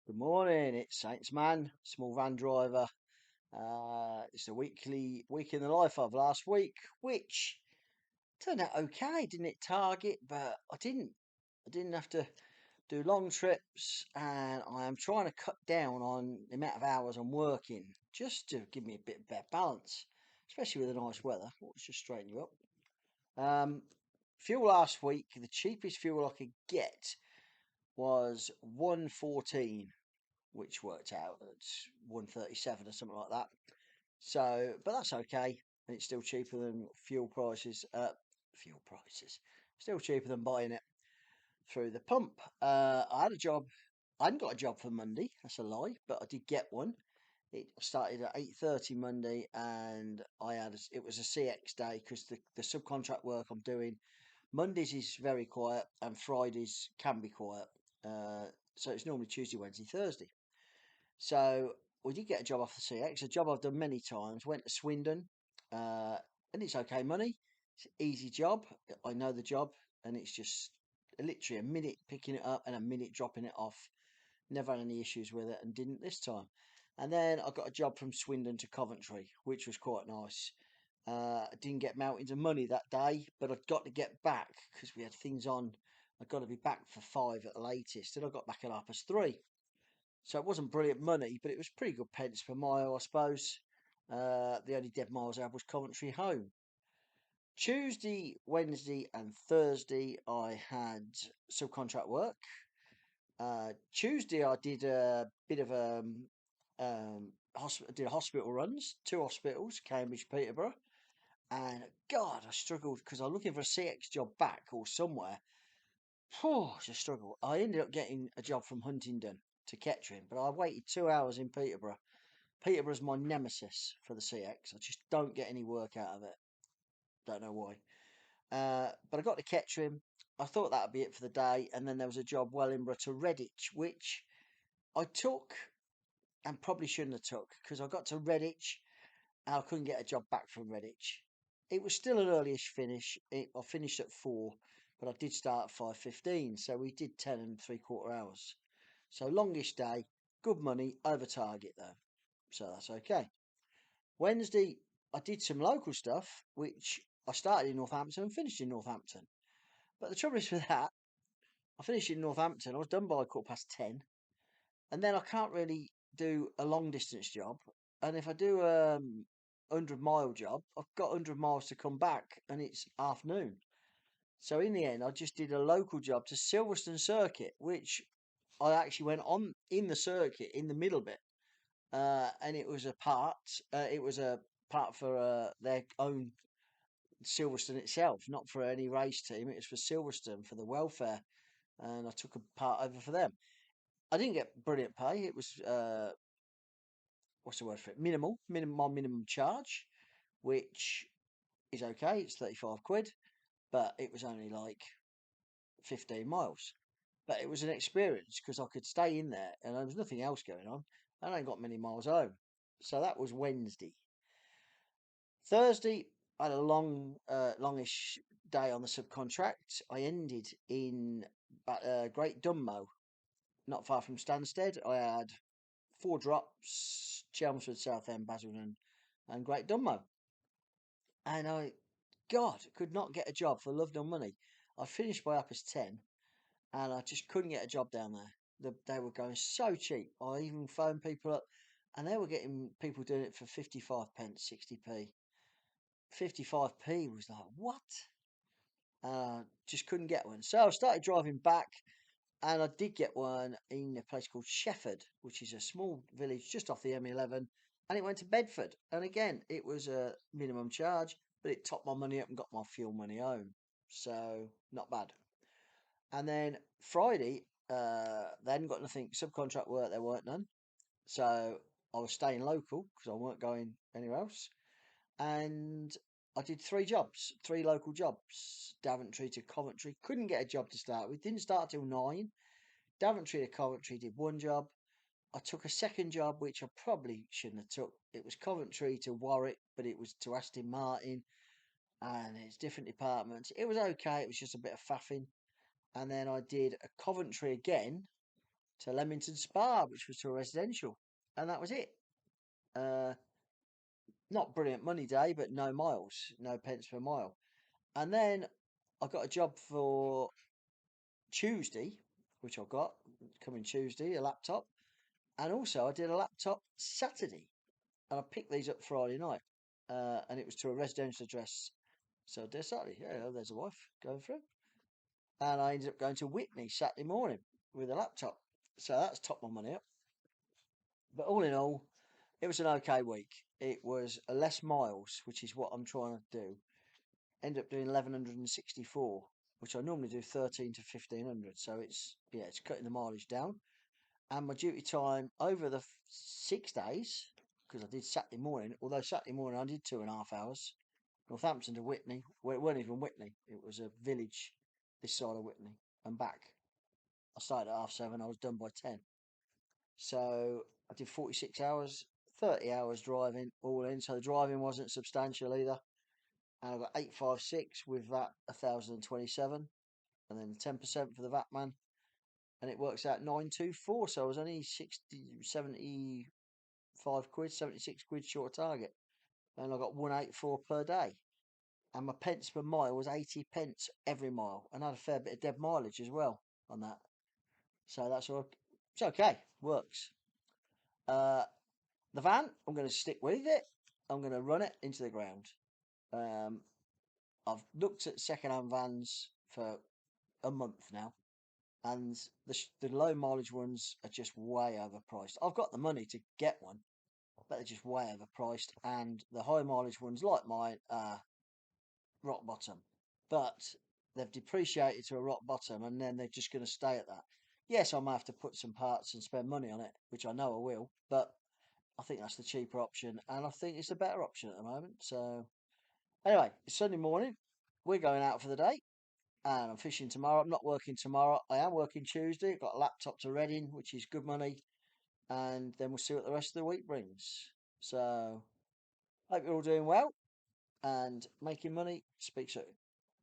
Good morning, it's Saints Man, small van driver. It's a week in the life of last week, which turned out okay, didn't it? Target, but I didn't have to do long trips, and I am trying to cut down on the amount of hours I'm working just to give me a bit better balance, especially with the nice weather. Let's just straighten you up. Fuel last week, the cheapest fuel I could get was 114, which worked out at 137 or something like that. So, but that's okay. And it's still cheaper than fuel prices. Fuel prices. Still cheaper than buying it through the pump. I had a job. I hadn't got a job for Monday. That's a lie, but I did get one. It started at 8:30 Monday, and it was a CX day because the subcontract work I'm doing Mondays is very quiet and Fridays can be quiet. So it's normally Tuesday, Wednesday, Thursday. So we did get a job off the CX, a job I've done many times. Went to Swindon, uh, and it's okay money. It's an easy job. I know the job, and it's just literally a minute picking it up and a minute dropping it off. Never had any issues with it, and didn't this time. And then I got a job from Swindon to Coventry, which was quite nice. I didn't get mountains of money that day, but I've got to get back because we had things on. I got to be back for 5 at the latest, and I got back at 3:30. So it wasn't brilliant money, but it was pretty good pence per mile, I suppose. The only dead miles I had was Coventry home. Tuesday, Wednesday, and Thursday, I had subcontract work. Tuesday, I did a bit of did hospital runs, two hospitals, Cambridge, Peterborough, and God, I struggled because I was looking for a CX job back or somewhere. Oh, just struggled. I ended up getting a job from Huntingdon to Kettering, but I waited 2 hours in Peterborough. Peterborough's my nemesis for the CX. I just don't get any work out of it. Don't know why. But I got to Kettering. I thought that would be it for the day, and then there was a job Wellingborough to Redditch, which I took and probably shouldn't have took because I got to Redditch and I couldn't get a job back from Redditch. It was still an earlyish finish. I finished at 4, but I did start at 5:15, so we did 10 and 3/4 hours. So longish day, good money, over target though, so that's okay. Wednesday, I did some local stuff, which I started in Northampton and finished in Northampton. But the trouble is with that, I finished in Northampton. I was done by 10:15, and then I can't really do a long distance job. And if I do a 100-mile job, I've got 100 miles to come back, and it's afternoon. So in the end, I just did a local job to Silverstone Circuit, which I actually went on in the circuit in the middle bit, and it was a part. It was a part for their own Silverstone itself, not for any race team. It was for Silverstone for the welfare, and I took a part over for them. I didn't get brilliant pay. It was what's the word for it? My minimum charge, which is okay. It's 35 quid, but it was only like 15 miles. But it was an experience because I could stay in there and there was nothing else going on. And I ain't got many miles home. So that was Wednesday. Thursday, I had a longish day on the subcontract. I ended in Great Dunmow, not far from Stansted. I had 4 drops: Chelmsford, Southend, Basildon, and Great Dunmow. And God, could not get a job for love nor money. I finished by 10, and I just couldn't get a job down there. They were going so cheap. I even phoned people up, and they were getting people doing it for 55 pence, 60p. 55p was like, what? Just couldn't get one. So I started driving back, and I did get one in a place called Shefford, which is a small village just off the M11, and it went to Bedford. And again, it was a minimum charge, but it topped my money up and got my fuel money home. So not bad. And then Friday, they hadn't got nothing subcontract work. There weren't none, so I was staying local because I weren't going anywhere else. And I did 3 jobs, 3 local jobs: Daventry to Coventry. Couldn't get a job to start with. Didn't start till 9. Daventry to Coventry, did 1 job. I took a second job, which I probably shouldn't have took. It was Coventry to Warwick, but it was to Aston Martin, and it's different departments. It was okay. It was just a bit of faffing. And then I did a Coventry again to Leamington Spa, which was to a residential, and that was it. Uh, Not brilliant money day, but no miles, no pence per mile. And then I got a job for Tuesday, which I got coming Tuesday, a laptop, and also I did a laptop Saturday, and I picked these up Friday night, and it was to a residential address. So I did Saturday, yeah, there's a wife going through, and I ended up going to Whitney Saturday morning with a laptop. So that's topped my money up. But all in all, it was an okay week. It was less miles, which is what I'm trying to do. Ended up doing 1164, which I normally do 13 to 1500. So it's cutting the mileage down. And my duty time over the 6 days, because I did Saturday morning, although Saturday morning I did 2.5 hours, Northampton to Whitney. Well, it weren't even Whitney, it was a village this side of Whitney and back. I started at 7:30, I was done by 10. So I did 46 hours, 30 hours driving all in. So the driving wasn't substantial either. And I got 856 with that 1,027, and then 10% for the VAT man, and it works out 924. So I was only 75 quid, 76 quid short of target, and I got 184 per day, and my pence per mile was 80 pence every mile, and I had a fair bit of dead mileage as well on that. So that's all. It's okay, works. Uh, the van, I'm going to stick with it. I'm going to run it into the ground. Um, I've looked at second-hand vans for a month now, and the low mileage ones are just way overpriced. I've got the money to get one, but they're just way overpriced, and the high mileage ones like mine are rock bottom. But they've depreciated to a rock bottom, and then they're just going to stay at that. Yes, I might have to put some parts and spend money on it, which I know I will, but I think that's the cheaper option, and I think it's a better option at the moment. So anyway, it's Sunday morning. We're going out for the day, and I'm fishing tomorrow. I'm not working tomorrow. I am working Tuesday. Got a laptop to Reading, which is good money, and then we'll see what the rest of the week brings. So hope you're all doing well and making money. Speak soon.